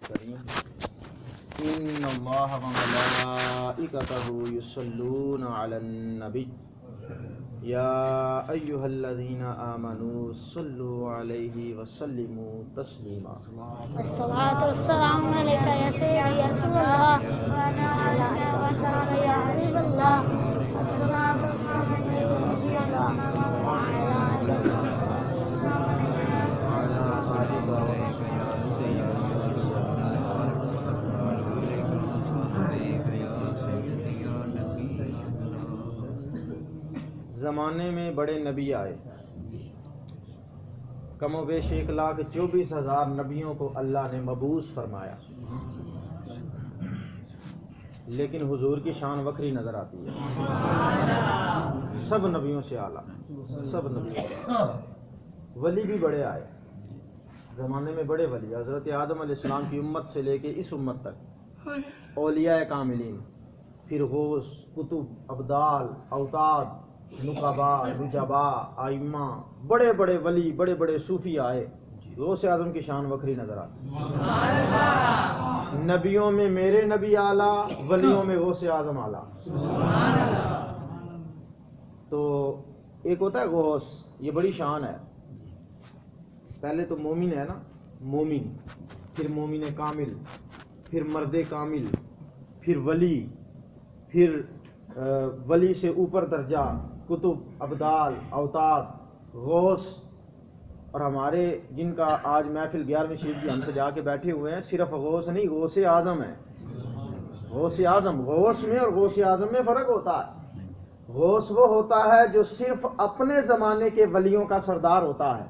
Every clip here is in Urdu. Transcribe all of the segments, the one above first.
کریم ان اللہ و ملائکتہ یصلون علی النبی یا ایھا الذین آمنوا صلوا علیہ وسلموا تسلیما الصلاۃ والسلام علیک یا سیدی یا رسول اللہ وعلی آلہ یا حبیب اللہ الصلاۃ والسلام علیک یا اللہ وعلی زمانے میں بڑے نبی آئے، کم و بیش 1,24,000 نبیوں کو اللہ نے مبعوث فرمایا، لیکن حضور کی شان وکری نظر آتی ہے، سب نبیوں سے اعلیٰ، سب نبیوں سے۔ ولی بھی بڑے آئے زمانے میں، بڑے ولی حضرت آدم علیہ السلام کی امت سے لے کے اس امت تک، اولیاء کاملین، پھر غوث، قطب، ابدال، اوتاد، نقبا، نجبا، ائمہ، بڑے بڑے ولی، بڑے بڑے صوفی آئے، غوث اعظم کی شان وکری نظر آتی۔ نبیوں میں میرے نبی اعلیٰ، ولیوں میں غوث اعظم اعلیٰ۔ تو ایک ہوتا ہے غوث، یہ بڑی شان ہے۔ پہلے تو مومن ہے نا، مومن، پھر مومن کامل، پھر مرد کامل، پھر ولی، پھر ولی سے اوپر درجہ قطب، ابدال، اوتاد، غوث۔ اور ہمارے جن کا آج محفل 11ویں شریف کی ہم سے جا کے بیٹھے ہوئے ہیں، صرف غوث نہیں، غوث اعظم ہے۔ غوث اعظم، غوث میں اور غوث اعظم میں فرق ہوتا ہے۔ غوث وہ ہوتا ہے جو صرف اپنے زمانے کے ولیوں کا سردار ہوتا ہے،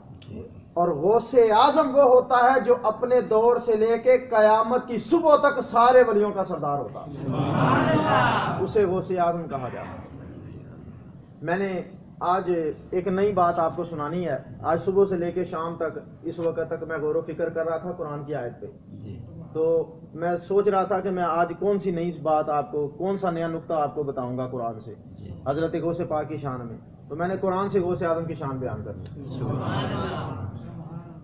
اور غوث اعظم وہ ہوتا ہے جو اپنے دور سے لے کے قیامت کی صبح تک سارے ولیوں کا سردار ہوتا ہے، اسے غوث اعظم کہا جاتا ہے۔ میں نے آج ایک نئی بات آپ کو سنانی ہے۔ آج صبح سے لے کے شام تک، اس وقت تک میں غور و فکر کر رہا تھا قرآن کی آیت پہ، تو میں سوچ رہا تھا کہ میں آج کون سی نئی بات آپ کو، کون سا نیا نقطہ آپ کو بتاؤں گا قرآن سے حضرت غوث پاک کی شان میں۔ تو میں نے قرآن سے غوث اعظم کی شان بیان کر دی۔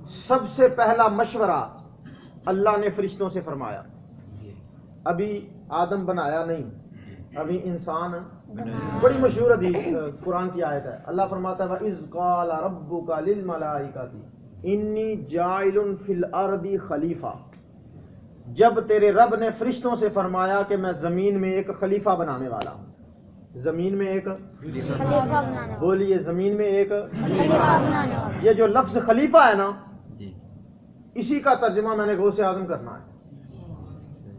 سب سے پہلا مشورہ اللہ نے فرشتوں سے فرمایا، ابھی آدم بنایا نہیں، ابھی انسان، بڑی مشہور حدیث قرآن کی آیت ہے۔ اللہ فرماتا ہے وَإِذْ قَالَ رَبُّكَ لِلْمَلَائِكَةِ إِنِّي جَاعِلٌ فِي الْأَرْضِ خلیفہ، جب تیرے رب نے فرشتوں سے فرمایا کہ میں زمین میں ایک خلیفہ بنانے والا ہوں۔ زمین میں ایک خلیفہ بنانے، بولیے، زمین میں ایک خلیفہ بنانے والا۔ یہ جو لفظ خلیفہ ہے نا، اسی کا ترجمہ میں نے غوث اعظم کرنا ہے۔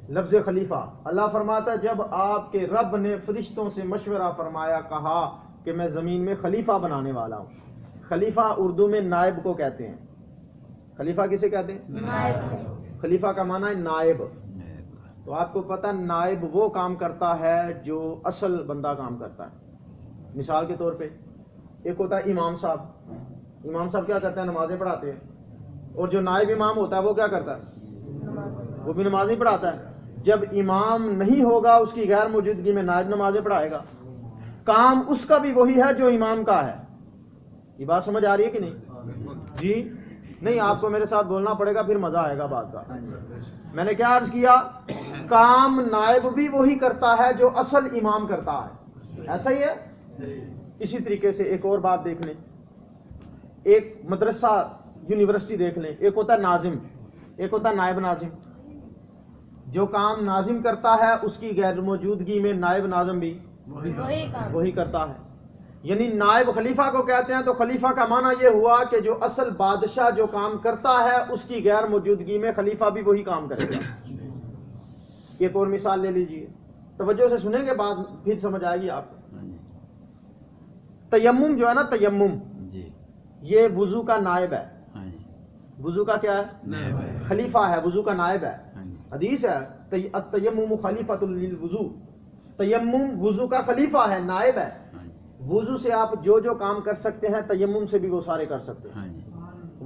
لفظ خلیفہ، اللہ فرماتا ہے جب آپ کے رب نے فرشتوں سے مشورہ فرمایا، کہا کہ میں زمین میں خلیفہ بنانے والا ہوں۔ خلیفہ اردو میں نائب کو کہتے ہیں۔ خلیفہ کسے کہتے ہیں؟ نائب۔ خلیفہ کا معنی ہے نائب۔ تو آپ کو پتہ، نائب وہ کام کرتا ہے جو اصل بندہ کام کرتا ہے۔ مثال کے طور پہ ایک ہوتا ہے امام صاحب۔ امام صاحب کیا کرتے ہیں؟ نمازیں پڑھاتے ہیں۔ اور جو نائب امام ہوتا ہے وہ کیا کرتا ہے؟ وہ بھی نماز ہی پڑھاتا ہے۔ جب امام نہیں ہوگا، اس کی غیر موجودگی میں نائب نمازیں پڑھائے گا۔ کام اس کا بھی وہی ہے جو امام کا ہے۔ یہ بات سمجھ آ رہی ہے کہ نہیں؟ جی نہیں، آپ کو میرے ساتھ بولنا پڑے گا، پھر مزہ آئے گا بات کا۔ میں نے کیا عرض کیا؟ کام نائب بھی وہی کرتا ہے جو اصل امام کرتا ہے، ایسا ہی ہے۔ اسی طریقے سے ایک اور بات دیکھ لیں، ایک مدرسہ، یونیورسٹی دیکھ لیں، ایک ہوتا ہے ناظم، ایک ہوتا ہے نائب ناظم۔ جو کام ناظم کرتا ہے اس کی غیر موجودگی میں نائب ناظم بھی وہی کرتا ہے۔ یعنی نائب خلیفہ کو کہتے ہیں، تو خلیفہ کا معنی یہ ہوا کہ جو اصل بادشاہ جو کام کرتا ہے اس کی غیر موجودگی میں خلیفہ بھی وہی کام کرے گا۔ ایک اور مثال لے لیجئے، توجہ سے سنیں گے، بات پھر سمجھ آئے گی آپ کو۔ تیمم جو ہے نا، تیمم یہ وضو کا نائب ہے۔ وضو کا کیا ہے؟ خلیفہ ہے، وضو کا نائب ہے۔ حدیث ہے التیمم خلیفۃ للوضو، تیمم وضو کا خلیفہ ہے، نائب ہے۔ وضو سے آپ جو جو کام کر سکتے ہیں، تیمم سے بھی وہ سارے کر سکتے ہیں۔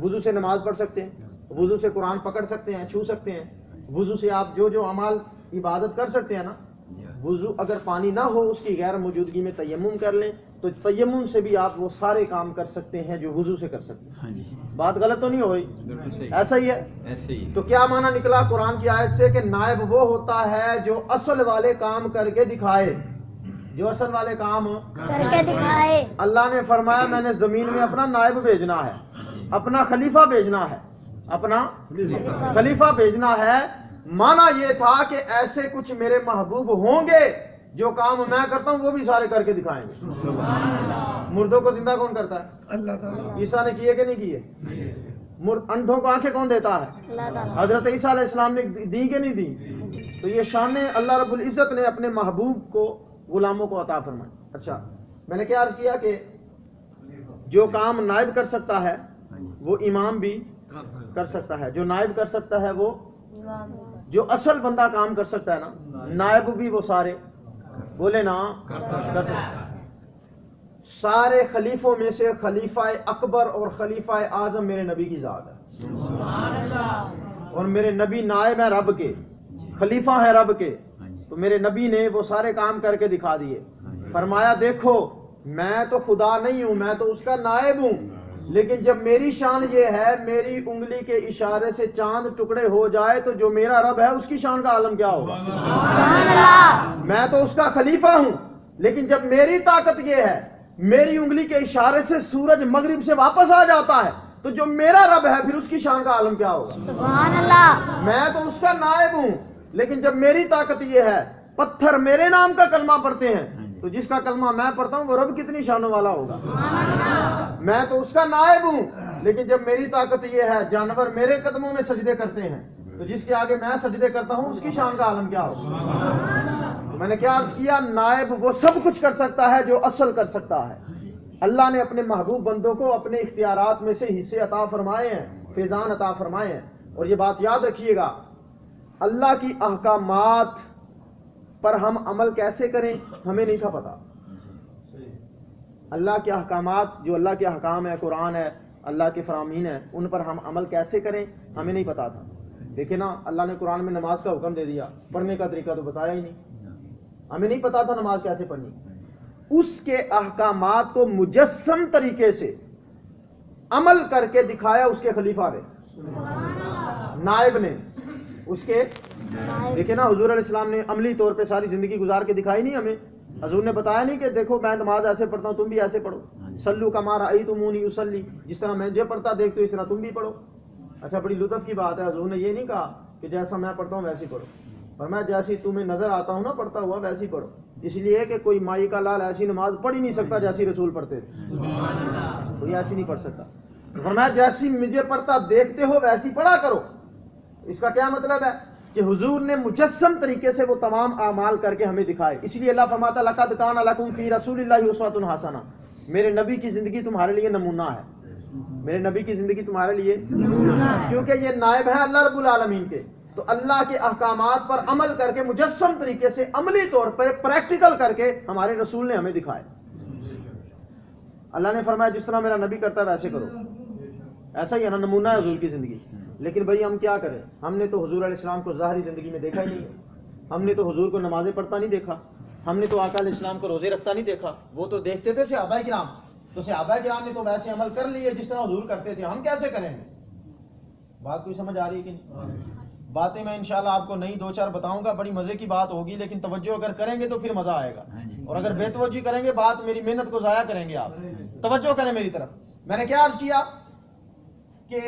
وضو سے نماز پڑھ سکتے ہیں، وضو سے قرآن پکڑ سکتے ہیں، چھو سکتے ہیں، وضو سے آپ جو جو اعمال عبادت کر سکتے ہیں نا، وضو اگر پانی نہ ہو، اس کی غیر موجودگی میں تیمم کر لیں، تو تیمم سے بھی آپ وہ سارے کام کر سکتے ہیں جو وضو سے کر سکتے ہیں۔ بات غلط تو نہیں ہو رہی؟ بالکل صحیح، ایسا ہی ہے. ایسے ہی. تو کیا معنی نکلا قرآن کی آیت سے کہ نائب وہ ہوتا ہے جو اصل والے کام کر کے دکھائے، جو اصل والے کام کر کے دکھائے. اللہ نے فرمایا میں نے زمین میں اپنا نائب بھیجنا ہے، اپنا خلیفہ بھیجنا ہے، اپنا خلیفہ بھیجنا ہے. معنی یہ تھا کہ ایسے کچھ میرے محبوب ہوں گے جو کام میں کرتا ہوں وہ بھی سارے کر کے دکھائیں گے. مردوں کو زندہ کون کرتا ہے؟ اللہ تعالیٰ. عیسیٰ نے کیے کہ نہیں کیے؟ اندھوں کو آنکھیں کون دیتا ہے؟ اللہ تعالیٰ. حضرت عیسیٰ علیہ السلام نے دی کہ نہیں دی؟ تو یہ شان اللہ رب العزت نے اپنے محبوب کو غلاموں کو عطا فرمائی. اچھا میں نے کیا عرض کیا کہ جو کام نائب کر سکتا ہے وہ امام بھی کر سکتا ہے، جو نائب کر سکتا ہے وہ، جو اصل بندہ کام کر سکتا ہے نا، نائب بھی وہ سارے بولے نا کر سکتا ہے. سارے خلیفوں میں سے خلیفہ اکبر اور خلیفہ اعظم میرے نبی کی ذات ہے، اور میرے نبی نائب ہیں رب کے، خلیفہ ہیں رب کے. تو میرے نبی نے وہ سارے کام کر کے دکھا دیے. فرمایا دیکھو میں تو خدا نہیں ہوں، میں تو اس کا نائب ہوں، لیکن جب میری شان یہ ہے میری انگلی کے اشارے سے چاند ٹکڑے ہو جائے تو جو میرا رب ہے اس کی شان کا عالم کیا ہوگا. سبحان اللہ. میں تو اس کا خلیفہ ہوں، لیکن جب میری طاقت یہ ہے میری انگلی کے اشارے سے سورج مغرب سے واپس آ جاتا ہے تو جو میرا رب ہے پھر اس کی شان کا عالم کیا ہوگا. سبحان اللہ. میں تو اس کا نائب ہوں، لیکن جب میری طاقت یہ ہے پتھر میرے نام کا کلمہ پڑھتے ہیں تو جس کا کلمہ میں پڑھتا ہوں وہ رب کتنی شانوں والا ہوگا. میں تو اس کا نائب ہوں، لیکن جب میری طاقت یہ ہے جانور میرے قدموں میں سجدے کرتے ہیں تو جس کے آگے میں سجدے کرتا ہوں اس کی شان کا عالم کیا ہوگا. تو میں نے کیا عرض کیا، نائب وہ سب کچھ کر سکتا ہے جو اصل کر سکتا ہے. اللہ نے اپنے محبوب بندوں کو اپنے اختیارات میں سے حصے عطا فرمائے ہیں، فیضان عطا فرمائے ہیں. اور یہ بات یاد رکھیے گا اللہ کی احکامات پر ہم عمل کیسے کریں ہمیں نہیں تھا پتا. اللہ کے احکامات جو اللہ کے احکام ہے، قرآن ہے، اللہ کے فرامین ہیں، ان پر ہم عمل کیسے کریں ہمیں نہیں پتا تھا. دیکھیں نا اللہ نے قرآن میں نماز کا حکم دے دیا، پڑھنے کا طریقہ تو بتایا ہی نہیں، ہمیں نہیں پتا تھا نماز کیسے پڑھنی. اس کے احکامات کو مجسم طریقے سے عمل کر کے دکھایا اس کے خلیفہ نے، نائب نے اس کے. دیکھیں نا حضور علیہ السلام نے عملی طور پہ ساری زندگی گزار کے دکھائی نہیں ہمیں. حضور نے بتایا نہیں کہ دیکھو میں نماز ایسے پڑھتا ہوں تم بھی ایسے پڑھو، سلو کما رأیتمونی اصلی، جس طرح میں جو پڑھتا دیکھتے ہو اس طرح تم بھی پڑھو. اچھا بڑی لطف کی بات ہے حضور نے یہ نہیں کہا کہ جیسا میں پڑھتا ہوں ویسے ہی پڑھو، اور میں جیسی تمہیں نظر آتا ہوں نا پڑھتا ہوا ویسے ہی پڑھو. اس لیے کہ کوئی مائی کا لال ایسی نماز پڑھ ہی نہیں سکتا جیسی رسول پڑھتے تھے، کوئی ایسی نہیں پڑھ سکتا. فرمایا جیسی مجھے پڑھتا دیکھتے ہو ویسی پڑھا کرو. اس کا کیا مطلب ہے کہ حضور نے مجسم طریقے سے وہ تمام اعمال کر کے ہمیں دکھائے. اس لیے اللہ فرماتا لقد کان لکم فی رسول اللہ اسوۃ حسنہ، میرے نبی کی زندگی تمہارے لیے نمونہ ہے، میرے نبی کی زندگی تمہارے لیے کیونکہ یہ نائب ہیں اللہ رب العالمین کے. تو اللہ کے احکامات پر عمل کر کے مجسم طریقے سے عملی طور پر پریکٹیکل کر کے ہمارے رسول نے ہمیں دکھائے. اللہ نے فرمایا جس طرح میرا نبی کرتا ہے ویسے کرو. ایسا ہی ہے نا، نمونہ ہے حضور کی زندگی. لیکن بھائی ہم کیا کریں، ہم نے تو حضور علیہ السلام کو ظاہری زندگی میں دیکھا ہی نہیں ہے. ہم نے تو حضور کو نمازیں پڑھتا نہیں دیکھا، ہم نے تو آقا علیہ السلام کو روزے رکھتا نہیں دیکھا. وہ تو دیکھتے تھے صحابہ کرام، تو صحابہ کرام نے تو ویسے عمل کر لیے جس طرح حضور کرتے تھے. ہم کیسے کریں گے؟ بات کوئی سمجھ آ رہی ہے کہ نہیں؟ باتیں میں انشاءاللہ آپ کو نہیں دو چار بتاؤں گا، بڑی مزے کی بات ہوگی، لیکن توجہ اگر کریں گے تو پھر مزہ آئے گا، اور اگر بے توجہ کریں گے بات میری محنت کو ضائع کریں گے آپ. توجہ کریں میری طرف. میں نے کیا عرض کیا کہ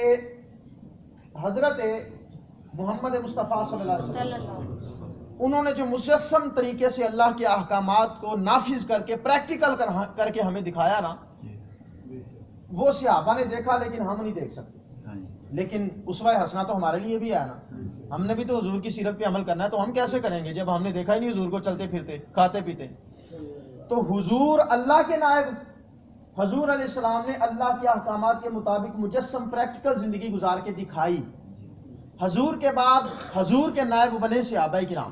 حضرت محمد مصطفیٰ صلی اللہ علیہ وسلم انہوں نے جو مجسم طریقے سے اللہ کے احکامات کو نافذ کر کے پریکٹیکل کر کے ہمیں دکھایا نا، وہ صحابہ نے دیکھا لیکن ہم نہیں دیکھ سکتے. لیکن اسوہ حسنہ تو ہمارے لیے بھی ہے نا. ہم نے بھی تو حضور کی سیرت پہ عمل کرنا ہے، تو ہم کیسے کریں گے جب ہم نے دیکھا ہی نہیں حضور کو چلتے پھرتے کھاتے پیتے. تو حضور اللہ کے نائب، حضور علیہ السلام نے اللہ کے احکامات کے مطابق مجسم پریکٹیکل زندگی گزار کے دکھائی. حضور کے بعد حضور کے نائب بنے صحابہ کرام.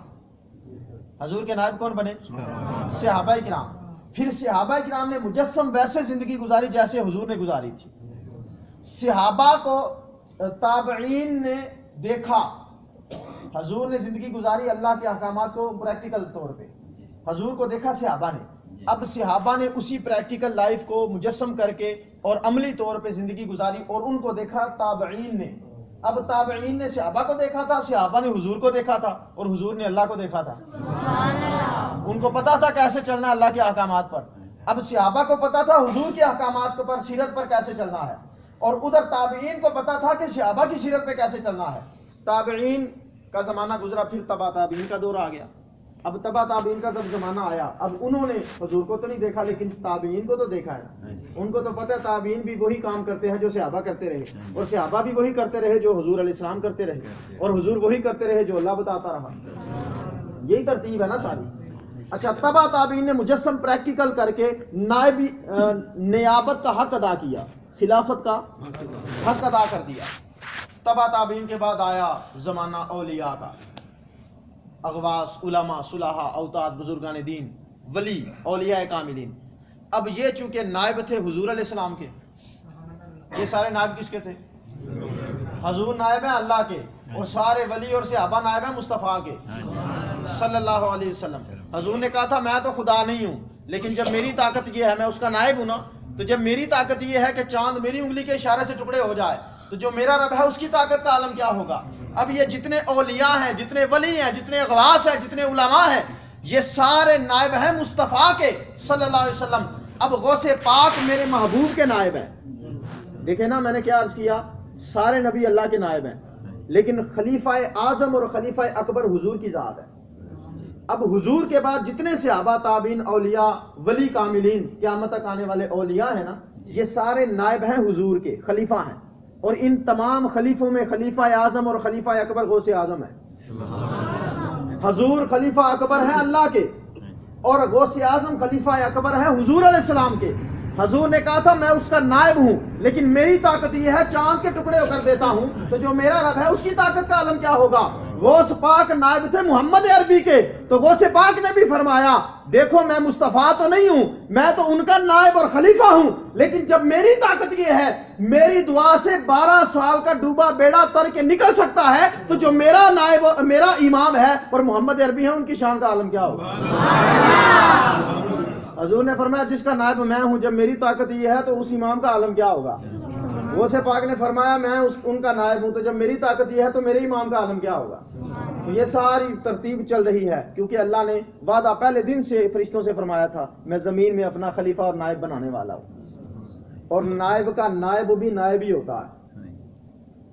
حضور کے نائب کون بنے؟ صحابہ کرام. پھر صحابہ کرام نے مجسم ویسے زندگی گزاری جیسے حضور نے گزاری تھی. صحابہ کو تابعین نے دیکھا، حضور نے زندگی گزاری اللہ کے احکامات کو پریکٹیکل طور پہ، حضور کو دیکھا صحابہ نے. اب صحابہ نے اسی پریکٹیکل لائف کو مجسم کر کے اور عملی طور پہ زندگی گزاری، اور ان کو دیکھا تابعین نے. اب تابعین نے صحابہ کو دیکھا تھا، صحابہ نے حضور کو دیکھا تھا، اور حضور نے اللہ کو دیکھا تھا. ان کو پتا تھا کیسے چلنا اللہ کے احکامات پر. اب صحابہ کو پتا تھا حضور کے احکامات پر، سیرت پر کیسے چلنا ہے، اور ادھر تابعین کو پتا تھا کہ صحابہ کی سیرت پہ کیسے چلنا ہے. تابعین کا زمانہ گزرا، پھر تبع تابعین کا دور آ گیا. اب تبع تابعین کا جب زمانہ آیا، اب انہوں نے حضور کو تو نہیں دیکھا لیکن تابعین کو تو دیکھا ہے. ان کو تو پتہ ہے تابعین بھی وہی کام کرتے ہیں جو صحابہ کرتے رہے، اور صحابہ بھی وہی کرتے رہے جو حضور علیہ السلام کرتے رہے، اور حضور وہی کرتے رہے جو اللہ بتاتا رہا. یہی ترتیب ہے نا ساری. اچھا، تبع تابعین نے مجسم پریکٹیکل کر کے نیابت کا حق ادا کیا، خلافت کا حق ادا کر دیا. تبع تابعین کے بعد آیا زمانہ اولیاء کا، اغواس، علماء، صلحاء، اوتاد، بزرگان دین، ولی، اولیاء کاملین. اب یہ چونکہ نائب تھے حضور علیہ السلام کے، یہ سارے نائب کس کے تھے؟ حضور نائب ہیں اللہ کے، اور سارے ولی اور صحابہ نائب ہیں مصطفیٰ کے صلی اللہ علیہ وسلم. حضور نے کہا تھا میں تو خدا نہیں ہوں، لیکن جب میری طاقت یہ ہے، میں اس کا نائب ہوں نا، تو جب میری طاقت یہ ہے کہ چاند میری انگلی کے اشارے سے ٹکڑے ہو جائے، تو جو میرا رب ہے اس کی طاقت کا عالم کیا ہوگا. اب یہ جتنے اولیاء ہیں، جتنے ولی ہیں، جتنے غواص ہیں، جتنے علماء ہیں، یہ سارے نائب ہیں مصطفیٰ کے صلی اللہ علیہ وسلم. اب غوث پاک میرے محبوب کے نائب ہیں. دیکھیں نا، میں نے کیا عرض کیا، سارے نبی اللہ کے نائب ہیں، لیکن خلیفہ اعظم اور خلیفہ اکبر حضور کی ذات ہے. اب حضور کے بعد جتنے صحابہ، تابعین، اولیاء، ولی کاملین، قیامت تک آنے والے اولیاء ہیں نا، یہ سارے نائب ہیں حضور کے، خلیفہ ہیں. اور ان تمام خلیفوں میں خلیفہ اعظم اور خلیفہ اکبر غوث اعظم ہے. حضور خلیفہ اکبر ہیں اللہ کے، اور غوث اعظم خلیفہ اکبر ہیں حضور علیہ السلام کے. حضور نے کہا تھا میں اس کا نائب ہوں، لیکن میری طاقت یہ ہے چاند کے ٹکڑے کر دیتا ہوں، تو جو میرا رب ہے اس کی طاقت کا عالم کیا ہوگا. غوث پاک نائب تھے محمد عربی کے، تو غوث پاک نے بھی فرمایا دیکھو میں مصطفیٰ تو نہیں ہوں، میں تو ان کا نائب اور خلیفہ ہوں، لیکن جب میری طاقت یہ ہے میری دعا سے 12 سال کا ڈوبا بیڑا تر کے نکل سکتا ہے، تو جو میرا نائب، میرا امام ہے اور محمد عربی ہے، ان کی شان کا عالم کیا ہوگا. حضور نے فرمایا جس کا نائب میں ہوں، جب میری طاقت یہ ہے تو اس امام کا عالم کیا ہوگا. غوث پاک نے فرمایا میں ان کا نائب ہوں، تو جب میری طاقت یہ ہے تو میرے امام کا عالم کیا ہوگا. تو یہ ساری ترتیب چل رہی ہے، کیونکہ اللہ نے وعدہ پہلے دن سے فرشتوں سے فرمایا تھا میں زمین میں اپنا خلیفہ اور نائب بنانے والا ہوں. اور نائب کا نائب بھی نائب ہی ہوتا ہے.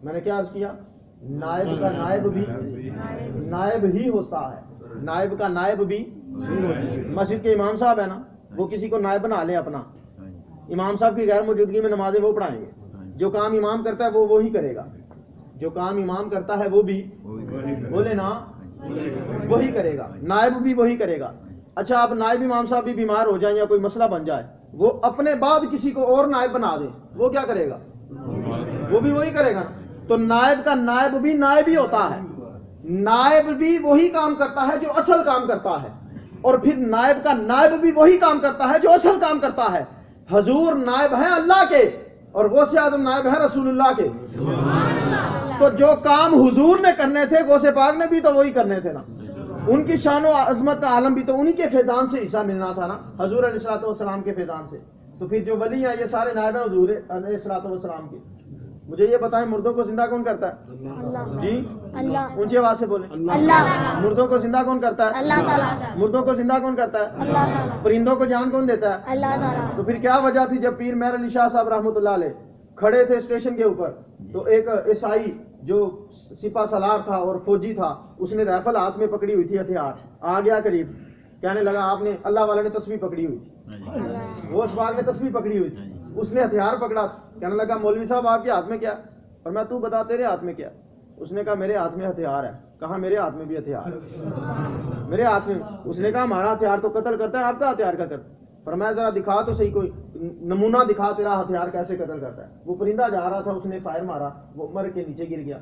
میں نے کیا عرض کیا، نائب کا نائب بھی نائب ہی ہوتا ہے. نائب کا نائب بھی، مسجد کے امام صاحب ہے نا، وہ کسی کو نائب بنا لیں اپنا، امام صاحب کی غیر موجودگی میں نمازیں وہ پڑھائیں گے. جو کام امام کرتا ہے وہ وہی کرے گا، جو کام امام کرتا ہے وہ بھی بولے نا وہی کرے گا، نائب بھی وہی کرے گا. اچھا، اب نائب امام صاحب بھی بیمار ہو جائیں یا کوئی مسئلہ بن جائے، وہ اپنے بعد کسی کو اور نائب بنا دے، وہ کیا کرے گا، وہ بھی وہی کرے گا. تو نائب کا نائب بھی نائب ہی ہوتا ہے. نائب بھی وہی کام کرتا ہے جو اصل کام کرتا ہے، اور پھر نائب کا نائب بھی وہی کام کرتا ہے جو اصل کام کرتا ہے. حضور نائب ہیں اللہ کے، اور غوث اعظم نائب ہیں رسول اللہ کے. تو جو کام حضور نے کرنے تھے غوث پاک نے بھی تو وہی کرنے تھے نا. ان کی شان و عظمت کا عالم بھی تو انہی کے فیضان سے حصہ ملنا تھا نا، حضور علیہ الصلوۃ والسلام کے فیضان سے. تو پھر جو ولی ہیں یہ سارے نائب ہیں حضور علیہ الصلوۃ والسلام کے. مجھے یہ بتائیں مردوں کو زندہ کون کرتا ہے؟ اللہ. جی اللہ. اونچی آواز سے بولیں. اللہ. مردوں کو زندہ کون کرتا ہے؟ اللہ تعالیٰ. مردوں کو زندہ کون کرتا ہے؟ اللہ تعالیٰ. پرندوں کو جان کون دیتا ہے؟ اللہ تعالیٰ. تو پھر کیا وجہ تھی جب پیر مہر علی شاہ صاحب رحمۃ اللہ علیہ کھڑے تھے اسٹیشن کے اوپر، تو ایک عیسائی جو سپہ سالار تھا اور فوجی تھا، اس نے رائفل ہاتھ میں پکڑی ہوئی تھی، ہتھیار، آ گیا قریب، کہنے لگا آپ نے، اللہ والے نے تسبیح پکڑی ہوئی تھی، وہ اس باغ نے تسبیح پکڑی ہوئی تھی، اس نے ہتھیار پکڑا، کہنے لگا مولوی صاحب آپ کے ہاتھ میں کیا؟ اور میں تو بتا تیرے ہاتھ میں کیا؟ اس نے کہا میرے ہاتھ میں ہتھیار ہے. کہا میرے ہاتھ میں بھی ہتھیار ہے، میرے ہاتھ میں. اس نے کہا ہمارا ہتھیار تو قتل کرتا ہے، آپ کا ہتھیار کا کرتا ہے. فرمایا ذرا دکھا تو صحیح، کوئی نمونہ دکھا تیرا ہتھیار کیسے قتل کرتا ہے. وہ پرندہ جا رہا تھا، اس نے فائر مارا، وہ مر کے نیچے گر گیا.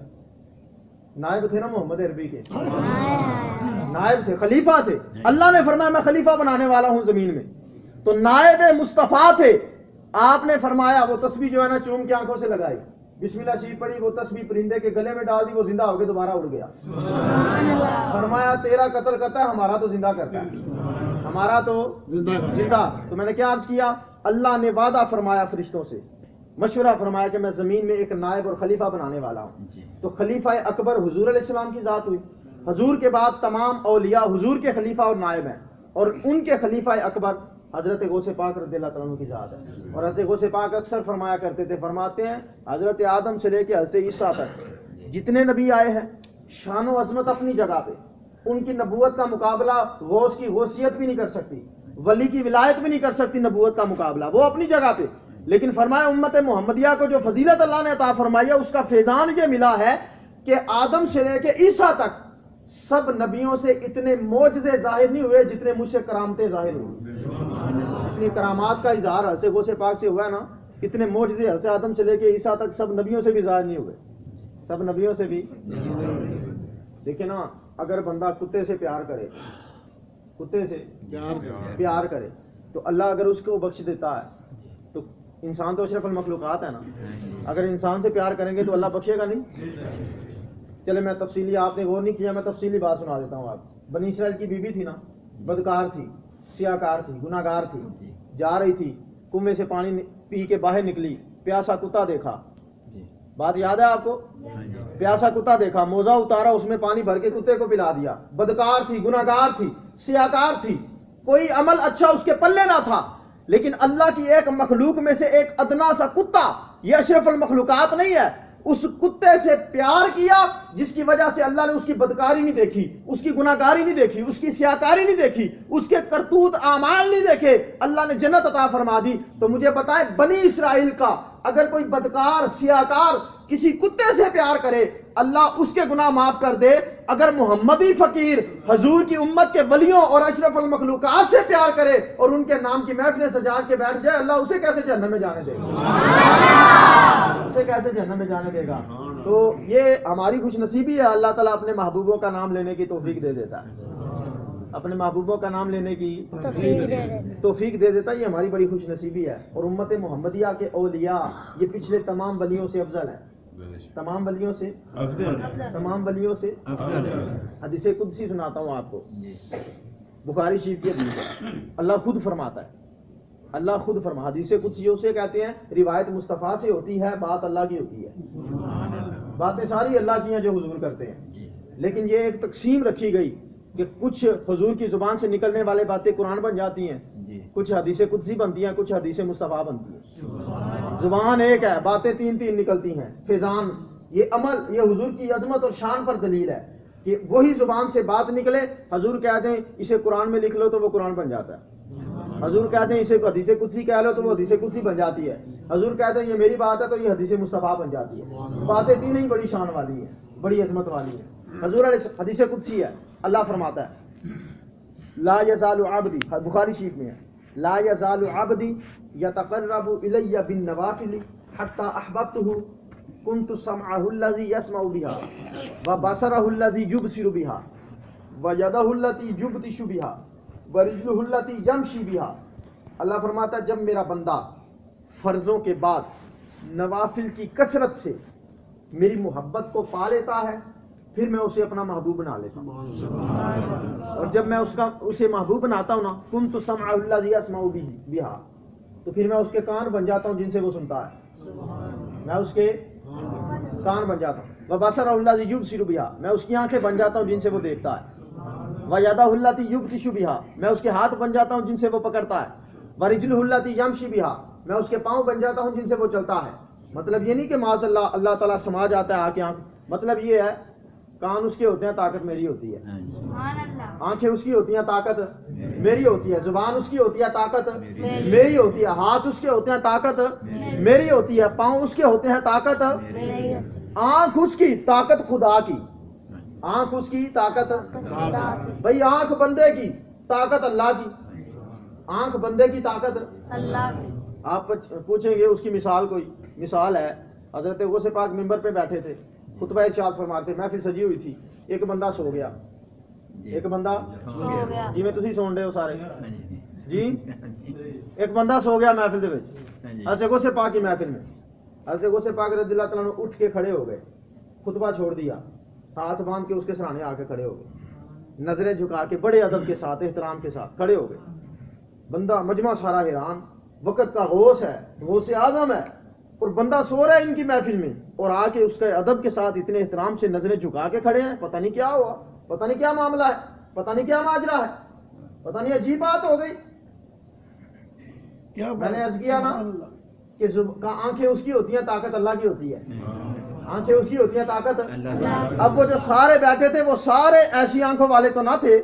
نائب تھے نا محمد عربی کے، نائب تھے، خلیفہ تھے. اللہ نے فرمایا میں خلیفہ بنانے والا ہوں زمین میں، تو نائب مصطفیٰ تھے. آپ نے فرمایا وہ تسبیح جو ہے نا چوم کے آنکھوں سے لگائی، بسم اللہ شریف پڑھی، وہ تسبیح پرندے کے گلے میں ڈال دی، وہ زندہ ہو کے دوبارہ اڑ گیا. فرمایا تیرا قتل کرتا ہے، ہمارا تو زندہ کرتا ہے. ہمارا تو زندہ. تو میں نے کیا عرض کیا, اللہ نے وعدہ فرمایا فرشتوں سے, مشورہ فرمایا کہ میں زمین میں ایک نائب اور خلیفہ بنانے والا ہوں. تو خلیفہ اکبر حضور علیہ السلام کی ذات ہوئی. حضور کے بعد تمام اولیاء حضور کے خلیفہ اور نائب ہیں, اور ان کے خلیفہ اکبر حضرت غوث پاک رضی اللہ تعالیٰ عنہ کی ذات ہے. اور حضرت غوث پاک اکثر فرمایا کرتے تھے, فرماتے ہیں حضرت آدم سے لے کے حضرت عیسیٰ تک جتنے نبی آئے ہیں شان و عظمت اپنی جگہ پہ, ان کی نبوت کا مقابلہ غوث کی غوثیت بھی نہیں کر سکتی, ولی کی ولایت بھی نہیں کر سکتی نبوت کا مقابلہ, وہ اپنی جگہ پہ. لیکن فرمایا امت محمدیہ کو جو فضیلت اللہ نے عطا فرمائی ہے اس کا فیضان یہ ملا ہے کہ آدم سے لے کے عیسیٰ تک سب نبیوں سے اتنے معجزے ظاہر نہیں ہوئے جتنے مجھ سے کرامتیں ظاہر ہوئی. اتنی کرامات کا اظہار حضرت غوث پاک سے ہوا ہے نا, اتنے معجزے حضرت آدم سے لے کے عیسیٰ تک سب نبیوں سے بھی ظاہر نہیں ہوئے, سب نبیوں سے بھی. دیکھیں نا, اگر بندہ کتے سے پیار کرے, کتے سے پیار کرے تو اللہ اگر اس کو بخش دیتا ہے, تو انسان تو اشرف المخلوقات ہے نا, اگر انسان سے پیار کریں گے تو اللہ بخشے گا نہیں. چلے میں تفصیلی, آپ نے غور نہیں کیا, میں تفصیلی بات سنا دیتا ہوں آپ. بنی اسرائیل کی بیوی تھی نا, بدکار تھی, سیاکار تھی, گناہ گار تھی, جا رہی تھی کنویں سے پانی پی کے باہر نکلی, پیاسا کتا دیکھا, بات یاد ہے آپ کو, پیاسا کتا دیکھا, موزہ اتارا, اس میں پانی بھر کے کتے کو پلا دیا. بدکار تھی, گناہ گار تھی, سیاکار تھی, کوئی عمل اچھا اس کے پلے نہ تھا, لیکن اللہ کی ایک مخلوق میں سے ایک ادنا سا کتا, یہ اشرف المخلوقات نہیں ہے, اس کتے سے پیار کیا جس کی وجہ سے اللہ نے اس کی بدکاری نہیں دیکھی, اس کی گناہگاری نہیں دیکھی, اس کی سیاکاری نہیں دیکھی, اس کے کرتوت اعمال نہیں دیکھے, اللہ نے جنت عطا فرما دی. تو مجھے بتائیں, بنی اسرائیل کا اگر کوئی بدکار سیاکار کسی کتے سے پیار کرے اللہ اس کے گناہ معاف کر دے, اگر محمدی فقیر حضور کی امت کے ولیوں اور اشرف المخلوقات سے پیار کرے اور ان کے نام کی محفلیں سجا کے بیٹھ جائے, اللہ اسے کیسے جہنم میں جانے دے گا, اسے کیسے جہنم میں جانے دے گا. تو یہ ہماری خوش نصیبی ہے, اللہ تعالیٰ اپنے محبوبوں کا نام لینے کی توفیق دے دیتا ہے, اپنے محبوبوں کا نام لینے کی توفیق دے دیتا ہے, یہ ہماری بڑی خوش نصیبی ہے. اور امت محمدیہ کے اولیاء یہ پچھلے تمام ولیوں سے افضل ہیں, تمام ولیوں سے تمام ولیوں سے. حدیث قدسی سناتا ہوں آپ کو, بخاری شریف کی حدیث ہے, اللہ خود فرماتا ہے, اللہ خود فرما, حدیث قدسی اسے کہتے ہیں روایت مصطفیٰ سے ہوتی ہے, بات اللہ کی ہوتی ہے, باتیں ساری اللہ کی ہیں جو حضور کرتے ہیں, لیکن یہ ایک تقسیم رکھی گئی کہ کچھ حضور کی زبان سے نکلنے والے باتیں قرآن بن جاتی ہیں, کچھ حدیث قدسی بنتی ہیں, کچھ حدیث مصطفیٰ بنتی ہیں. زبان ایک ہے, باتیں تین تین نکلتی ہیں. فیضان, یہ عمل, یہ حضور کی عظمت اور شان پر دلیل ہے کہ وہی زبان سے بات نکلے, حضور کہہ دیں اسے قرآن میں لکھ لو تو وہ قرآن بن جاتا ہے, حضور کہہ دیں اسے حدیث قدسی کہہ لو تو وہ حدیث قدسی بن جاتی ہے, حضور کہہ دیں یہ میری بات ہے تو یہ حدیث مصطفیٰ بن جاتی ہے. باتیں تین ہی بڑی شان والی ہیں, بڑی عظمت والی ہیں. حضور علیہ حدیث قدسی ہے, اللہ فرماتا ہے لا یزال عبدی, بخاری شریف میں ہے, لا یزال عبدی یتقرب الی بالنوافل حتی احببته كنت سمعه الذي يسمع بها وبصره الذي يبصر بها ويده التي يبطش بها ورجله التي يمشي بها. اللہ فرماتا ہے جب میرا بندہ فرضوں کے بعد نوافل کی کثرت سے میری محبت کو پا لیتا ہے, پھر میں اسے اپنا محبوب بنا لیتا ہوں. اور جب میں اسے محبوب بناتا ہوں نا, كنت سمعه الذي يسمع بها, تو پھر میں اس کے کان بن جاتا ہوں جن سے وہ سنتا ہے, میں اس کے کان بن جاتا ہوں. وبصرہ الذی یبصر بها, میں اس کی آنکھیں بن جاتا ہوں جن سے وہ دیکھتا ہے. ویدہ التی یبطش بها, میں اس کے ہاتھ بن جاتا ہوں جن سے وہ پکڑتا ہے. ورجلہ التی یمشی بها, میں اس کے پاؤں بن جاتا ہوں جن سے وہ چلتا ہے. مطلب یہ نہیں کہ معاذ اللہ اللہ تعالیٰ سما جاتا ہے آ کے آنکھ, مطلب یہ ہے کان اس کے ہوتے ہیں, طاقت میری ہوتی ہے. آنکھیں اس کی ہوتی ہیں, طاقت میری ہوتی ہے. زبان اس کی ہوتی ہے, طاقت میری ہوتی ہے. ہاتھ اس کے ہوتے ہیں, طاقت میری ہوتی ہے. پاؤں اس کے ہوتے ہیں, طاقت. آنکھ اس کی, طاقت خدا کی. آنکھ اس کی, طاقت بھائی آنکھ بندے کی, طاقت اللہ کی. آنکھ بندے کی, طاقت اللہ کی. آپ پوچھیں گے اس کی مثال, کوئی مثال ہے. حضرت غوث پاک منبر پہ بیٹھے تھے, خطبہ ارشاد فرماتے, محفل سجی ہوئی تھی, ایک بندہ سو گیا. ایک بندہ سو گیا, جی میں تسی سن رہے ہو سارے جی, ایک بندہ سو گیا محفل دے وچ. حضرت غوث پاک کی محفل میں حضرت غوث پاک رضی اللہ تعالیٰ عنہ اٹھ کے کھڑے ہو گئے, خطبہ چھوڑ دیا, ہاتھ باندھ کے اس کے سرانے آ کے کھڑے ہو گئے. نظریں جھکا کے بڑے ادب کے ساتھ احترام کے ساتھ کھڑے ہو گئے. بندہ مجمع سارا حیران، وقت کا غوث ہے، غوث اعظم ہے، اور بندہ سو رہا ہے ان کی محفل میں، اور آ کے اس کے ادب کے ساتھ اتنے احترام سے نظریں جھکا کے کھڑے ہیں. پتہ نہیں کیا ہوا، پتہ نہیں کیا معاملہ ہے، پتہ نہیں کیا ماجرا ہے، پتہ نہیں عجیب بات ہو گئی. میں نے عرض کیا نا کہ آنکھیں اس کی ہوتی ہیں، طاقت اللہ کی ہوتی ہے. آنکھیں اس کی ہوتی ہیں، طاقت. اب وہ جو سارے بیٹھے تھے وہ سارے ایسی آنکھوں والے تو نہ تھے،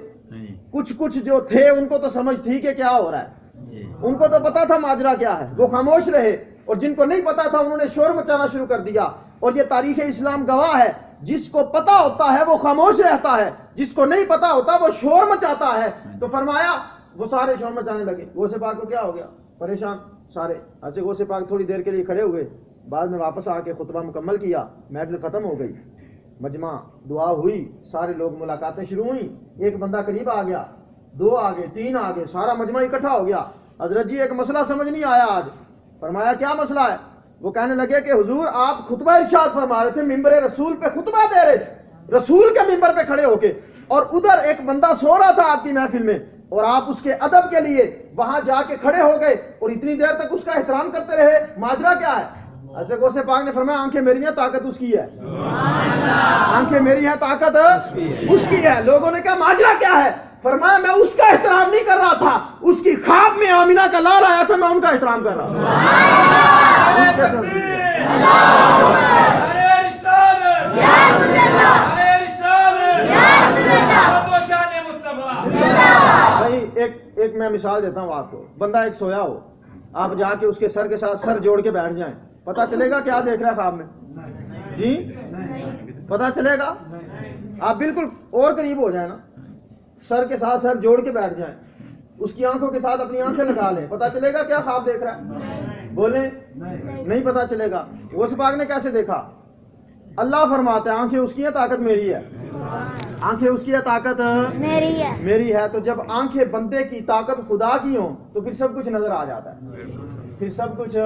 کچھ جو تھے ان کو تو سمجھ تھی کہ کیا ہو رہا ہے، ان کو تو پتا تھا ماجرا کیا ہے، وہ خاموش رہے. اور جن کو نہیں پتا تھا انہوں نے شور مچانا شروع کر دیا. اور یہ تاریخ اسلام گواہ ہے، جس کو پتا ہوتا ہے وہ خاموش رہتا ہے، جس کو نہیں پتا ہوتا وہ شور مچاتا ہے. تو فرمایا وہ سارے شور مچانے لگے. غوث پاک کو کیا ہو گیا؟ پریشان سارے. اچھا غوث پاک تھوڑی دیر کے لیے کھڑے ہوئے، بعد میں واپس آ کے خطبہ مکمل کیا، محفل ختم ہو گئی، مجمع دعا ہوئی، سارے لوگ ملاقاتیں شروع ہوئیں. ایک بندہ قریب آ گیا، 2 آ گئے، 3 آ گئے، سارا مجمع اکٹھا ہو گیا. حضرت جی ایک مسئلہ سمجھ نہیں آیا آج. فرمایا کیا مسئلہ ہے؟ وہ کہنے لگے کہ حضور آپ خطبہ ارشاد فرما رہے تھے، ممبر رسول پہ خطبہ دے رہے تھے، رسول کے ممبر پہ کھڑے ہو کے، اور ادھر ایک بندہ سو رہا تھا آپ کی محفل میں، اور آپ اس کے ادب کے لیے وہاں جا کے کھڑے ہو گئے اور اتنی دیر تک اس کا احترام کرتے رہے. ماجرا کیا ہے؟ ایسے غوث پاک نے فرمایا آنکھیں میری ہیں، طاقت اس کی ہے. آنکھیں میری ہیں، طاقت اس کی ہے. لوگوں نے کہا ماجرا کیا ہے؟ فرمایا میں اس کا احترام نہیں کر رہا تھا، اس کی خواب میں آمینہ کا لال آیا تھا، میں ان کا احترام کر رہا تھا. ایک میں مثال دیتا ہوں آپ کو. بندہ ایک سویا ہو، آپ جا کے اس کے سر کے ساتھ سر جوڑ کے بیٹھ جائیں، پتا چلے گا کیا دیکھ رہا ہے خواب میں؟ جی پتا چلے گا؟ آپ بالکل اور قریب ہو جائیں نا، سر کے ساتھ سر جوڑ کے بیٹھ جائیں، اس کی آنکھوں کے ساتھ اپنی آنکھیں لگا لیں، پتا چلے گا کیا خواب دیکھ رہا ہے؟ بولیں نہیں پتا چلے گا. غوث پاک نے کیسے دیکھا؟ اللہ فرماتا ہے آنکھیں اس کی ہیں، طاقت میری ہے. آنکھیں اس کی ہے، طاقت میری ہے. تو جب آنکھیں بندے کی طاقت خدا کی ہوں تو پھر سب کچھ نظر آ جاتا ہے، پھر سب کچھ.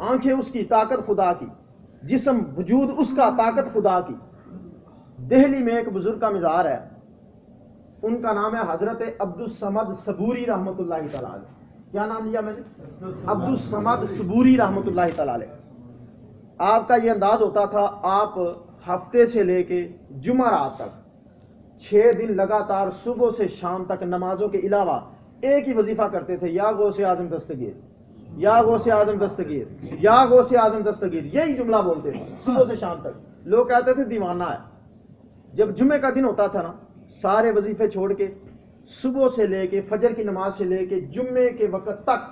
آنکھیں اس کی، طاقت خدا کی، جسم وجود اس کا، طاقت خدا کی. دہلی میں ایک بزرگ کا مزار ہے، ان کا نام ہے حضرت عبدالصمد صبوری رحمۃ اللہ تعالی علیہ. کیا نام لیا میں نے؟ عبدالصمد صبوری رحمۃ اللہ تعالی علیہ. آپ کا یہ انداز ہوتا تھا، آپ ہفتے سے لے کے جمعرات تک 6 دن لگاتار صبح سے شام تک نمازوں کے علاوہ ایک ہی وظیفہ کرتے تھے، یا غوث اعظم دستگیر، یا غوث اعظم دستگیر، یا غوث اعظم دستگیر، یہی جملہ بولتے تھے صبح سے شام تک. لوگ کہتے تھے دیوانہ ہے. جب جمعے کا دن ہوتا تھا نا، سارے وظیفے چھوڑ کے صبح سے لے کے فجر کی نماز سے لے کے جمعے کے وقت تک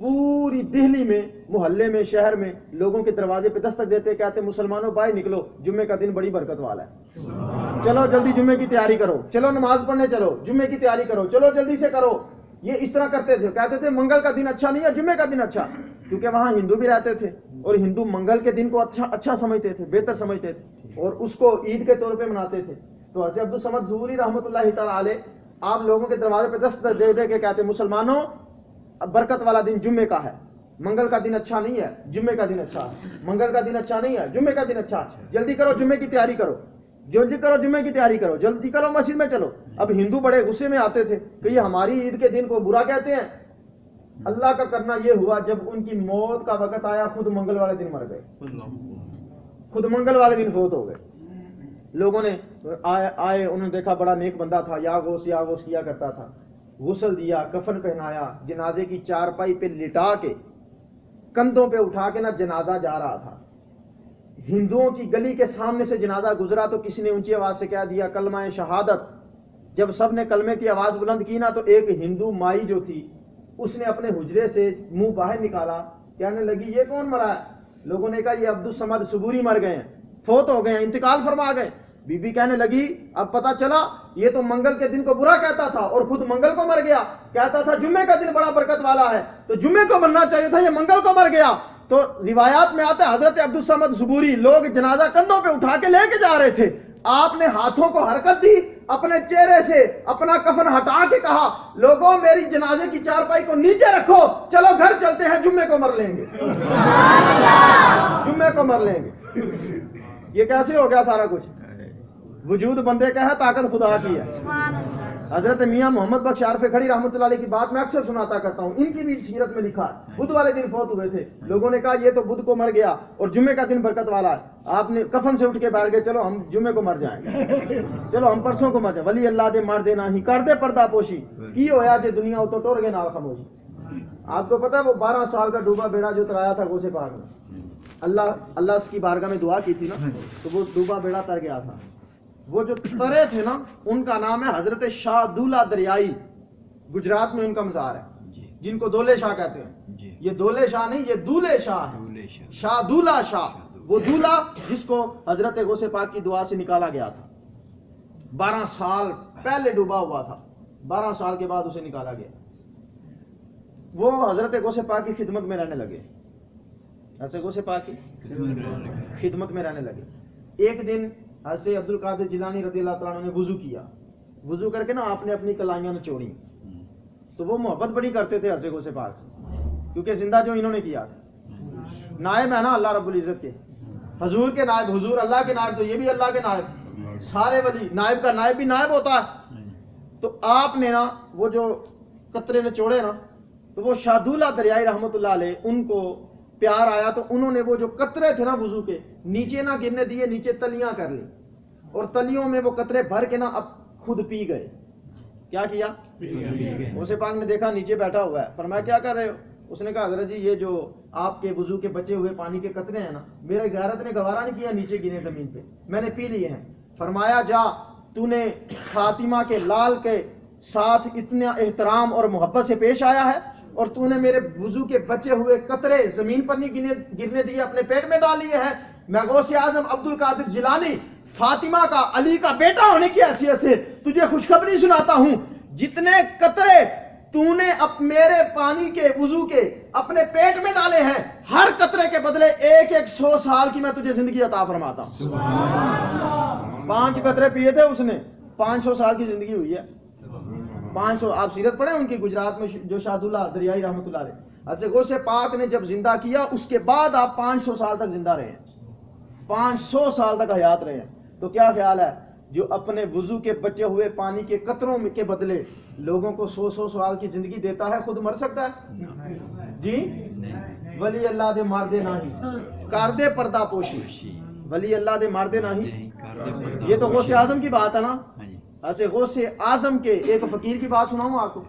پوری دہلی میں، محلے میں، شہر میں لوگوں کے دروازے پہ دستک دیتے، کہتے مسلمانوں باہر نکلو، جمعے کا دن بڑی برکت والا ہے، چلو جلدی جمعے کی تیاری کرو، چلو نماز پڑھنے چلو، جمعے کی تیاری کرو، چلو جلدی سے کرو. یہ اس طرح کرتے تھے. کہتے تھے منگل کا دن اچھا نہیں ہے، جمعے کا دن اچھا، کیونکہ وہاں ہندو بھی رہتے تھے اور ہندو منگل کے دن کو اچھا سمجھتے تھے، بہتر سمجھتے تھے، اور اس کو عید کے طور پہ مناتے تھے. تو حضرت عبدالصمد ظہوری رحمۃ اللہ تعالی علیہ آپ لوگوں کے دروازے پہ دستک دے دے کے کہتے مسلمانوں برکت والا دن جمعے کا ہے، منگل کا دن اچھا نہیں ہے، جمعے کا دن اچھا ہے، منگل کا دن اچھا نہیں ہے، جمعے کا دن اچھا ہے، جلدی کرو جمعے کی تیاری کرو، جلدی کرو جمعے کی تیاری کرو، جلدی کرو مسجد میں چلو. اب ہندو بڑے غصے میں آتے تھے کہ یہ ہماری عید کے دن کو برا کہتے ہیں. اللہ کا کرنا یہ ہوا جب ان کی موت کا وقت آیا، خود منگل والے دن مر گئے، خود منگل والے دن فوت ہو گئے. لوگوں نے آئے انہوں نے دیکھا بڑا نیک بندہ تھا، یا غوث کیا کرتا تھا. غسل دیا، کفن پہنایا، جنازے کی چارپائی پہ لٹا کے کندھوں پہ اٹھا کے نہ جنازہ جا رہا تھا. ہندوؤں کی گلی کے سامنے سے جنازہ گزرا تو کسی نے اونچی آواز سے کہہ دیا کلمہ شہادت. جب سب نے کلمے کی آواز بلند کی نا تو ایک ہندو مائی جو تھی اس نے اپنے حجرے سے منہ باہر نکالا، کہنے لگی یہ کون مرا ہے؟ لوگوں نے کہا یہ عبدالصمد صبوری مر گئے ہیں، فوت ہو گئے ہیں، انتقال فرما گئے. بی بی کہنے لگی اب پتا چلا یہ تو منگل کے دن کو برا کہتا تھا اور خود منگل کو مر گیا، کہتا تھا جمعے کا دن بڑا برکت والا ہے تو جمعے کو مرنا چاہیے تھا، یہ منگل کو مر گیا. تو روایات میں آتا ہے حضرت عبدالصمد صبوری لوگ جنازہ کندھوں پہ اٹھا کے لے کے جا رہے تھے، آپ نے ہاتھوں کو حرکت دی، اپنے چہرے سے اپنا کفن ہٹا کے کہا لوگوں میری جنازے کی چارپائی کو نیچے رکھو، چلو گھر چلتے ہیں، جمعے کو مر لیں گے، جمعے کو مر لیں گے. یہ کیسے ہو گیا سارا کچھ؟ وجود بندے کا ہے، طاقت خدا کی ہے. سبحان اللہ. حضرت میاں محمد بخش عارف کھڑی رحمۃ اللہ علیہ کی بات میں اکثر سناتا کرتا ہوں، ان کی بھی سیرت میں لکھا ہے بدھ والے دن فوت ہوئے تھے. لوگوں نے کہا یہ تو بدھ کو مر گیا اور جمعے کا دن برکت والا ہے. آپ نے کفن سے اٹھ کے بیٹھ گئے، چلو ہم جمعے کو مر جائیں گے، چلو ہم پرسوں کو مر جائیں. ولی اللہ دے مار دینا ہی کر دے پردہ پوشی کی ہویا جے دنیا تو ٹور گے نال خاموشی. آپ کو پتا ہے وہ 12 سال کا ڈوبا بیڑا جو ترایا تھا غوث پاک نے، اللہ اس کی بارگاہ میں دعا کی تھی نا، تو وہ ڈوبا بیڑا تر گیا تھا. وہ جو ترے تھے نا ان کا نام ہے حضرت شاہ دولہ دریائی. گجرات میں ان کا مزار ہے، جن کو دولے شاہ کہتے ہیں. یہ دولے شاہ نہیں، یہ دولے شاہ ہے، شاہ دولہ شاہ. وہ دولہ جس کو حضرت غوث پاک کی دعا سے نکالا گیا تھا. 12 سال پہلے ڈوبا ہوا تھا، 12 سال کے بعد اسے نکالا گیا. وہ حضرت غوث پاک کی خدمت میں رہنے لگے، حضرت غوث پاک کی خدمت میں رہنے لگے. ایک دن حضرت عبد القادر جیلانی رضی اللہ تعالیٰ عنہ نے وضو کیا. وضو کر کے نا آپ نے اپنی کلائیاں نچوڑی. تو وہ محبت بڑی کرتے تھے حضرت غوث پاک سے، کیونکہ زندہ جو انہوں نے کیا تھا. نائب ہے نا اللہ رب العزت کے، حضور کے نائب، حضور اللہ کے نائب، تو یہ بھی اللہ کے نائب. سارے ولی نائب کا نائب بھی نائب ہوتا ہے. تو آپ نے نا وہ جو قطرے نچوڑے نا، تو وہ شاہ دولہ دریائی رحمۃ اللہ علیہ ان کو پیار آیا، تو انہوں نے وہ جو قطرے تھے نا وضو کے نیچے نہ گرنے دیے، نیچے تلیاں کر لی اور تلیوں میں وہ قطرے بھر کے نا اب خود پی گئے. کیا کیا؟ غوث پاک نے دیکھا نیچے بیٹھا ہوا ہے، فرمایا کیا کر رہے ہو؟ اس نے کہا حضرت جی یہ جو آپ کے وضو کے بچے ہوئے پانی کے قطرے ہیں نا، میرے غیرت نے گوارا نہیں کیا نیچے گرے زمین پہ، میں نے پی لیے ہیں. فرمایا جا تو نے فاطمہ کے لال کے ساتھ اتنا احترام اور محبت سے پیش آیا ہے، اور تو نے میرے وضو کے بچے ہوئے قطرے زمین پر نہیں گرنے دیے، اپنے پیٹ میں ڈال لیے ہیں. میں غوث اعظم عبد القادر جیلانی فاطمہ کا علی کا بیٹا ہونے کی حیثیت سے تجھے خوشخبری سناتا ہوں، جتنے قطرے تو نے میرے پانی کے وضو کے اپنے پیٹ میں ڈالے ہیں، ہر قطرے کے بدلے 100 سال کی میں تجھے زندگی عطا فرماتا ہوں. 5 قطرے پیے تھے اس نے، 500 سال کی زندگی ہوئی ہے. 500. آپ سیرت پڑھیں ان کی گجرات میں جو شاہ دولہ دریائی رحمۃ اللہ علیہ. حضرت غوث پاک نے جب زندہ کیا اس کے بعد آپ 500 سال تک زندہ رہے ہیں، 500 سال تک حیات رہے ہیں. تو کیا خیال ہے جو اپنے وضو کے بچے ہوئے پانی کے قطروں کے بدلے لوگوں کو 100 سال کی زندگی دیتا ہے، خود مر سکتا ہے؟ جی ولی اللہ دے مار دے نہیں کر دے پردہ پوشی، ولی اللہ دے مار دے نہیں. یہ تو غوث اعظم کی بات ہے نا. ایسے غوث اعظم کے ایک فقیر کی بات سناؤں آپ کو،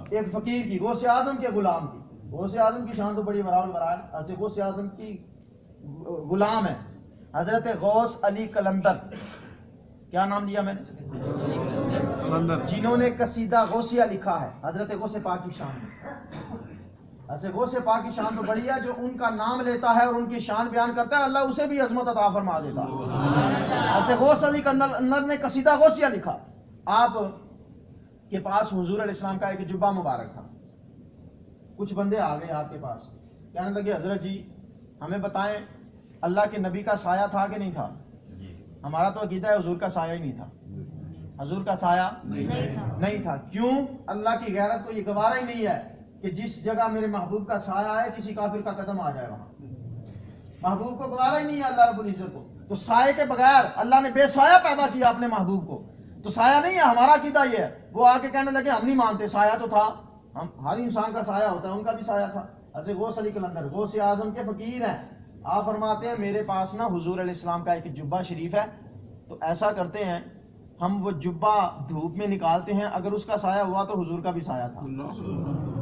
ایک فقیر کی، غوث اعظم کے غلام کی. غوث اعظم کی شان تو بڑی برال برال. ایسے غوث اعظم کی غلام ہے حضرت غوث علی قلندر. کیا نام لیا میں نے؟ جنہوں نے قصیدہ غوثیہ لکھا ہے حضرت غوث پاک کی شان میں. ایسے غوث پاک کی شان تو بڑی ہے، جو ان کا نام لیتا ہے اور ان کی شان بیان کرتا ہے اللہ اسے بھی عظمت عطا فرما دیتا ہے. ایسے غوث علی قلندر نے قصیدہ غوثیہ لکھا. آپ کے پاس حضور علیہ السلام کا ایک جبہ مبارک تھا. کچھ بندے آ گئے آپ کے پاس، کہنے لگے حضرت جی ہمیں بتائیں اللہ کے نبی کا سایہ تھا کہ نہیں تھا؟ ہمارا تو عقیدہ ہے حضور کا سایہ ہی نہیں تھا. حضور کا سایہ نہیں تھا. کیوں؟ اللہ کی غیرت کو یہ گوارا ہی نہیں ہے کہ جس جگہ میرے محبوب کا سایہ ہے کسی کافر کا قدم آ جائے وہاں. محبوب کو گوارا ہی نہیں ہے اللہ رب العزت کو. تو سایہ کے بغیر اللہ نے بے سایہ پیدا کیا اپنے محبوب کو، تو سایہ نہیں ہے. ہمارا عقیدہ یہ ہے. وہ آ کے کہنے لگے ہم نہیں مانتے، سایہ تو تھا. ہم ہر انسان کا سایہ ہوتا ہے، ان کا بھی سایہ تھا. ایسے غوث علی قلندر غوث اعظم کے فقیر ہیں. آپ فرماتے ہیں میرے پاس نا حضور علیہ السلام کا ایک جبہ شریف ہے، تو ایسا کرتے ہیں ہم وہ جبہ دھوپ میں نکالتے ہیں، اگر اس کا سایہ ہوا تو حضور کا بھی سایہ تھا،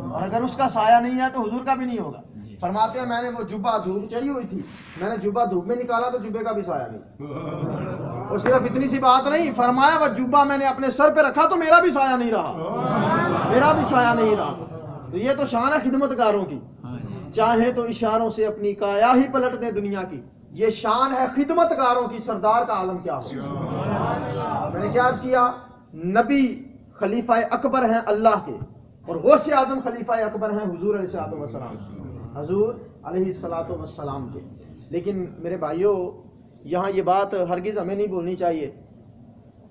اور اگر اس کا سایہ نہیں ہے تو حضور کا بھی نہیں ہوگا. فرماتے ہیں میں نے وہ جبہ دھوپ چڑھی ہوئی تھی، میں نے جبہ دھوپ میں نکالا تو جبے کا بھی سایہ نہیں. اور صرف اتنی سی بات نہیں، فرمایا وہ جبہ میں نے اپنے سر پہ رکھا تو میرا بھی سایہ نہیں رہا، میرا بھی سایہ نہیں رہا. تو یہ تو شان ہے خدمت گاروں کی. چاہے تو اشاروں سے اپنی کایا ہی پلٹ دیں دنیا کی، یہ شان ہے خدمت گاروں کی. سردار کا عالم کیا ہو. میں نے کیا عرض کیا، نبی خلیفہ اکبر ہیں اللہ کے، اور غوث اعظم خلیفہ اکبر ہیں حضور علیہ الصلوۃ والسلام، حضور علیہ الصلوۃ والسلام کے. لیکن میرے بھائیوں یہاں یہ بات ہرگز ہمیں نہیں بھولنی چاہیے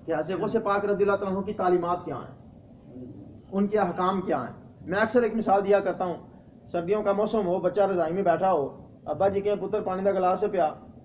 کہ حضرت غوث پاک رضی اللہ تعالیٰ عنہ کی تعلیمات کیا ہیں، ان کے احکام کیا ہیں. میں اکثر ایک مثال دیا کرتا ہوں، سردیوں کا موسم ہو، بچہ رضائی میں بیٹھا ہو، ابا جی کے پتر پانی کا گلاس سے پیا،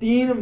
3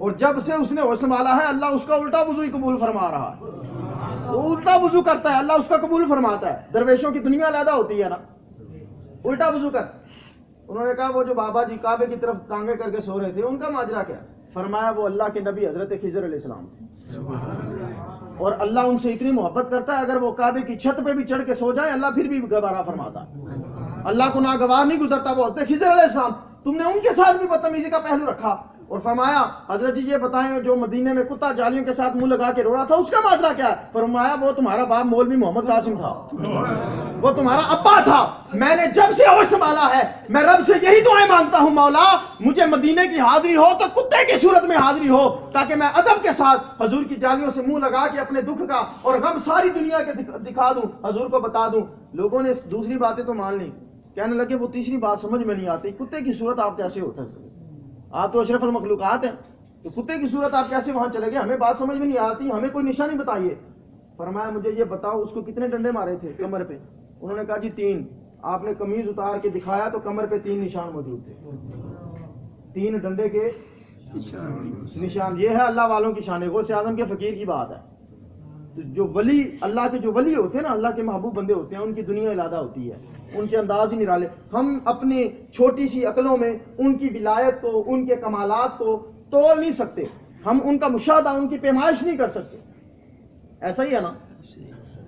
اور جب سے اس نے ہوش سنبھالا ہے اللہ اس کا الٹا وضو ہی قبول فرما رہا ہے. وہ الٹا وضو کرتا ہے اللہ اس کا قبول فرماتا ہے. درویشوں کی دنیا علیحدہ ہوتی ہے نا, الٹا وضو کر. انہوں نے کہا وہ جو بابا جی کعبے کی طرف ٹانگیں کر کے سو رہے تھے ان کا ماجرا کیا؟ فرمایا وہ اللہ کے نبی حضرت خضر علیہ السلام تھے, اور اللہ ان سے اتنی محبت کرتا ہے اگر وہ کعبے کی چھت پہ بھی چڑھ کے سو جائیں اللہ پھر بھی گوارا فرماتا ہے. اللہ کو ناگوار نہیں گزرتا. وہ حضرت خضر علیہ السلام, تم نے ان کے ساتھ بھی بدتمیزی کا پہلو رکھا. اور فرمایا حضرت جی یہ بتائیں جو مدینے میں کتا جالیوں کے ساتھ منہ لگا کے رو رہا تھا اس کا ماجرا کیا ہے؟ فرمایا وہ تمہارا باپ مولوی محمد قاسم تھا, وہ تمہارا ابا تھا. میں نے جب سے ہوش سنبھالا ہے میں رب سے یہی دعائیں مانگتا ہوں, مولا مجھے مدینے کی حاضری ہو تو کتے کی صورت میں حاضری ہو, تاکہ میں ادب کے ساتھ حضور کی جالیوں سے منہ لگا کے اپنے دکھ کا اور غم ساری دنیا کے دکھا دوں, حضور کو بتا دوں. لوگوں نے دوسری باتیں تو مان لی, کہنے لگے وہ تیسری بات سمجھ میں نہیں آتی, کتے کی صورت آپ کیسے ہو سکتے, آپ تو اشرف المخلوقات ہیں, تو کتے کی صورت آپ کیسے وہاں چلے گئے؟ ہمیں بات سمجھ میں نہیں آتی, ہمیں کوئی نشانی بتائیے. فرمایا مجھے یہ بتاؤ اس کو کتنے ڈنڈے مارے تھے کمر پہ؟ انہوں نے کہا جی 3. آپ نے قمیض اتار کے دکھایا تو کمر پہ 3 نشان موجود تھے, 3 ڈنڈے کے نشان. یہ ہے اللہ والوں کی شان, غوث اعظم کے فقیر کی بات ہے. تو جو ولی اللہ کے جو ولی ہوتے ہیں نا, اللہ کے محبوب بندے ہوتے ہیں, ان کی دنیا علیحدہ ہوتی ہے, ان کے انداز ہی نرالے. ہم اپنی چھوٹی سی عقلوں میں ان کی ولایت کو, ان کے کمالات کو تول نہیں سکتے, ہم ان کا مشاہدہ, ان کی پیمائش نہیں کر سکتے. ایسا ہی ہے نا,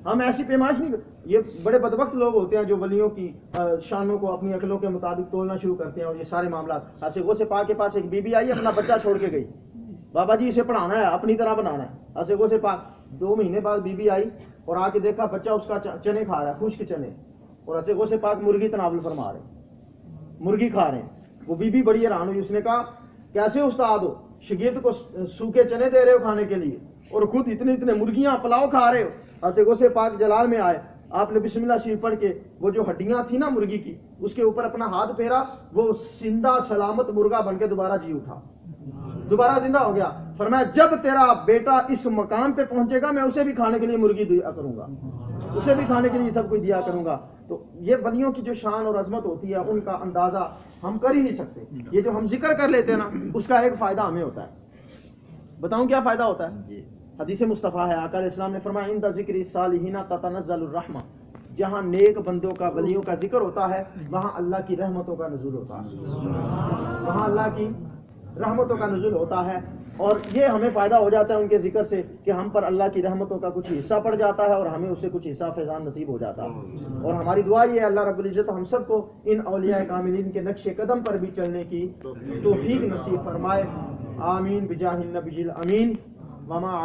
ہم ایسی پیمائش نہیں. یہ بڑے بدبخت لوگ ہوتے ہیں جو ولیوں کی شانوں کو اپنی عقلوں کے مطابق تولنا شروع کرتے ہیں, اور یہ سارے معاملات. ایسے غوث پاک کے پاس ایک بی بی آئی, اپنا بچہ چھوڑ کے گئی, بابا جی اسے پڑھانا ہے, اپنی طرح بنانا ہے. ایسے غوث پاک 2 مہینے بعد بی بی آئی اور آ کے دیکھا بچہ اس کا چنے کھا رہا ہے, خشک چنے, اور ایسے غوث پاک مرغی تناول فرما رہے ہیں, مرغی کھا رہے ہیں. وہ بی بی بڑی حیران ہوئی, اس نے کہا کیسے استاد ہو, شاگرد کو سوکھے چنے دے رہے ہو کھانے کے لیے اور خود اتنے مرغیاں پلاؤ کھا رہے ہو. ایسے غوث پاک جلال میں آئے, آپ نے بسم اللہ شریف پڑھ کے وہ جو ہڈیاں تھی نا مرغی کی, اس کے اوپر اپنا ہاتھ پھیرا, وہ زندہ سلامت مرغا بن کے دوبارہ جی اٹھا, دوبارہ زندہ ہو گیا. فرمایا جب تیرا بیٹا اس مقام پہ پہنچے گا میں اسے بھی کھانے کے لیے مرغی دیا کروں گا, اسے بھی کھانے کے لیے سب کچھ دیا کروں گا. تو یہ ولیوں کی جو شان اور عظمت ہوتی ہے ان کا اندازہ ہم کر ہی نہیں سکتے. یہ جو ہم ذکر کر لیتے ہیں نا, اس کا ایک فائدہ ہمیں ہوتا ہے. بتاؤں کیا فائدہ ہوتا ہے؟ حدیث مصطفیٰ ہے, آقا علیہ السلام نے فرمایا عند ذکر الصالحین تتنزل الرحمہ, جہاں نیک بندوں کا, ولیوں کا ذکر ہوتا ہے وہاں اللہ کی رحمتوں کا نزول ہوتا ہے, وہاں اللہ کی رحمتوں کا نزول ہوتا ہے. اور یہ ہمیں فائدہ ہو جاتا ہے ان کے ذکر سے کہ ہم پر اللہ کی رحمتوں کا کچھ حصہ پڑ جاتا ہے اور ہمیں اس سے کچھ حصہ فیضان نصیب ہو جاتا ہے. اور ہماری دعا یہ ہے اللہ رب العزت ہم سب کو ان اولیاء کاملین کے نقش قدم پر بھی چلنے کی توفیق نصیب فرمائے. آمین بجاہ النبی الامین. وما